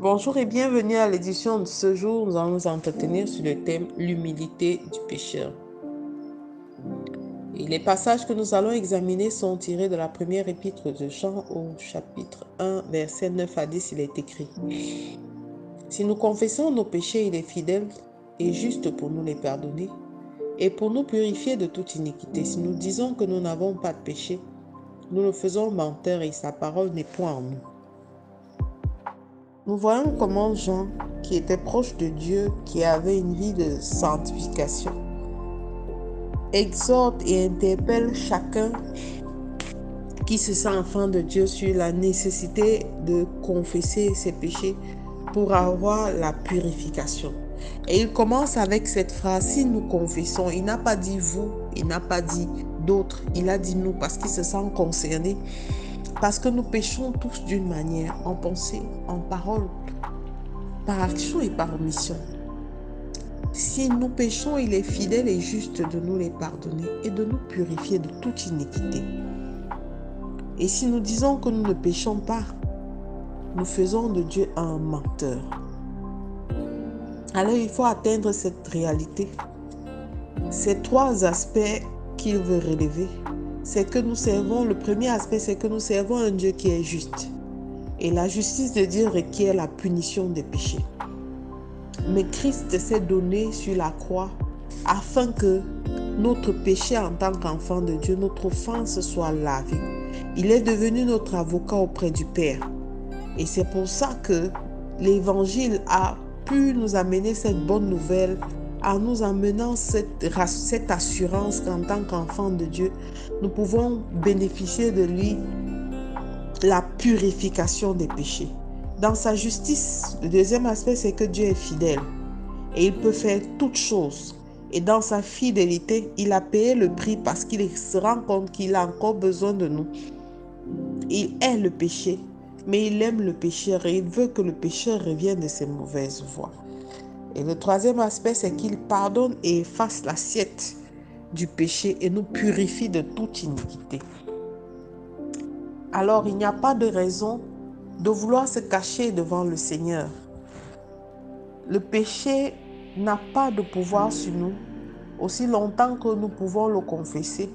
Bonjour et bienvenue à l'édition de ce jour. Nous allons nous entretenir sur le thème l'humilité du pécheur. Et les passages que nous allons examiner sont tirés de la première épître de Jean au chapitre 1, verset 9 à 10. Il est écrit: Si nous confessons nos péchés, il est fidèle et juste pour nous les pardonner et pour nous purifier de toute iniquité. Si nous disons que nous n'avons pas de péché, nous le faisons menteur et sa parole n'est point en nous. Nous voyons comment Jean, qui était proche de Dieu, qui avait une vie de sanctification, exhorte et interpelle chacun qui se sent enfant de Dieu sur la nécessité de confesser ses péchés pour avoir la purification. Et il commence avec cette phrase: si nous confessons. Il n'a pas dit vous, il n'a pas dit d'autres, il a dit nous, parce qu'il se sent concerné. Parce que nous péchons tous d'une manière, en pensée, en parole, par action et par omission. Si nous péchons, il est fidèle et juste de nous les pardonner et de nous purifier de toute iniquité. Et si nous disons que nous ne péchons pas, nous faisons de Dieu un menteur. Alors il faut atteindre cette réalité. Ces trois aspects qu'il veut relever, c'est que nous servons, le premier aspect, c'est que nous servons un Dieu qui est juste. Et la justice de Dieu requiert la punition des péchés. Mais Christ s'est donné sur la croix afin que notre péché en tant qu'enfant de Dieu, notre offense soit lavée. Il est devenu notre avocat auprès du Père. Et c'est pour ça que l'Évangile a pu nous amener cette bonne nouvelle, en nous amenant cette assurance qu'en tant qu'enfant de Dieu, nous pouvons bénéficier de lui la purification des péchés. Dans sa justice, le deuxième aspect, c'est que Dieu est fidèle et il peut faire toutes choses. Et dans sa fidélité, il a payé le prix parce qu'il se rend compte qu'il a encore besoin de nous. Il hait le péché, mais il aime le pécheur et il veut que le pécheur revienne de ses mauvaises voies. Et le troisième aspect, c'est qu'il pardonne et efface l'assiette du péché et nous purifie de toute iniquité. Alors, il n'y a pas de raison de vouloir se cacher devant le Seigneur. Le péché n'a pas de pouvoir sur nous aussi longtemps que nous pouvons le confesser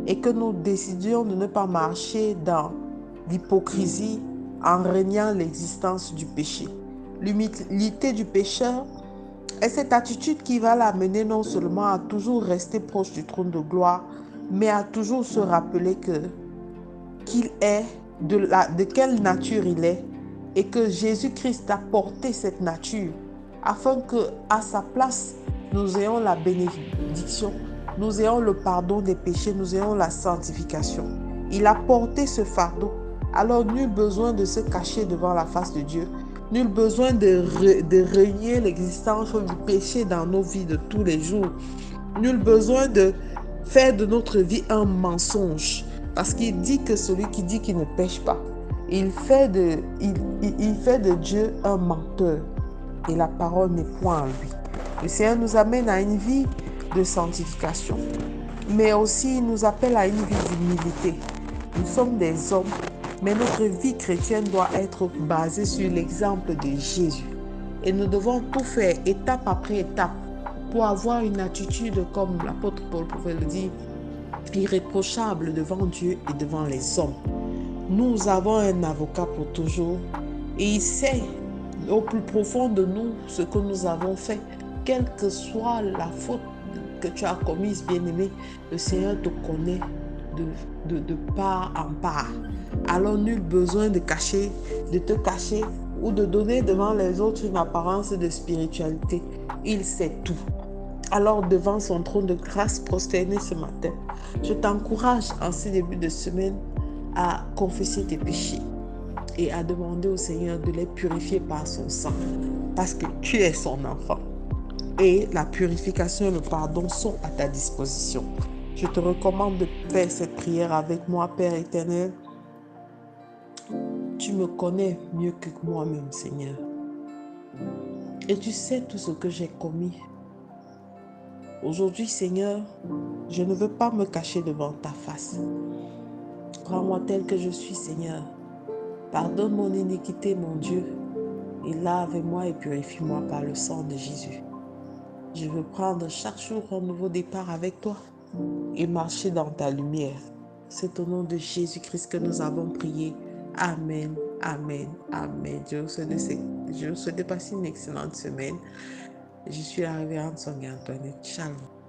et que nous décidions de ne pas marcher dans l'hypocrisie en reniant l'existence du péché. L'humilité du pécheur est cette attitude qui va l'amener non seulement à toujours rester proche du trône de gloire, mais à toujours se rappeler qu'il est de quelle nature il est et que Jésus-Christ a porté cette nature afin que à sa place nous ayons la bénédiction, nous ayons le pardon des péchés, nous ayons la sanctification. Il a porté ce fardeau, alors nul besoin de se cacher devant la face de Dieu, nul besoin de renier l'existence du péché dans nos vies de tous les jours, nul besoin de faire de notre vie un mensonge. Parce qu'il dit que celui qui dit qu'il ne pêche pas, il fait de Dieu un menteur. Et la parole n'est point en lui. Le Seigneur nous amène à une vie de sanctification, mais aussi il nous appelle à une vie d'humilité. Nous sommes des hommes, mais notre vie chrétienne doit être basée sur l'exemple de Jésus. Et nous devons tout faire étape après étape pour avoir une attitude, comme l'apôtre Paul pouvait le dire, irréprochable devant Dieu et devant les hommes. Nous avons un avocat pour toujours et il sait au plus profond de nous ce que nous avons fait. Quelle que soit la faute que tu as commise, bien-aimé, le Seigneur te connaît de part en part. Alors nul besoin de te cacher ou de donner devant les autres une apparence de spiritualité. Il sait tout. Alors devant son trône de grâce prosterné ce matin, je t'encourage en ce début de semaine à confesser tes péchés et à demander au Seigneur de les purifier par son sang, parce que tu es son enfant. Et la purification et le pardon sont à ta disposition. Je te recommande de faire cette prière avec moi, Père éternel. Tu me connais mieux que moi-même, Seigneur. Et tu sais tout ce que j'ai commis. Aujourd'hui, Seigneur, je ne veux pas me cacher devant ta face. Prends-moi tel que je suis, Seigneur. Pardonne mon iniquité, mon Dieu. et lave-moi et purifie-moi par le sang de Jésus. Je veux prendre chaque jour un nouveau départ avec toi et marcher dans ta lumière. C'est au nom de Jésus-Christ que nous avons prié. Amen, amen, amen. Je vous souhaite de passer une excellente semaine. Je suis la révérende Sonia Antoinette. Shalom.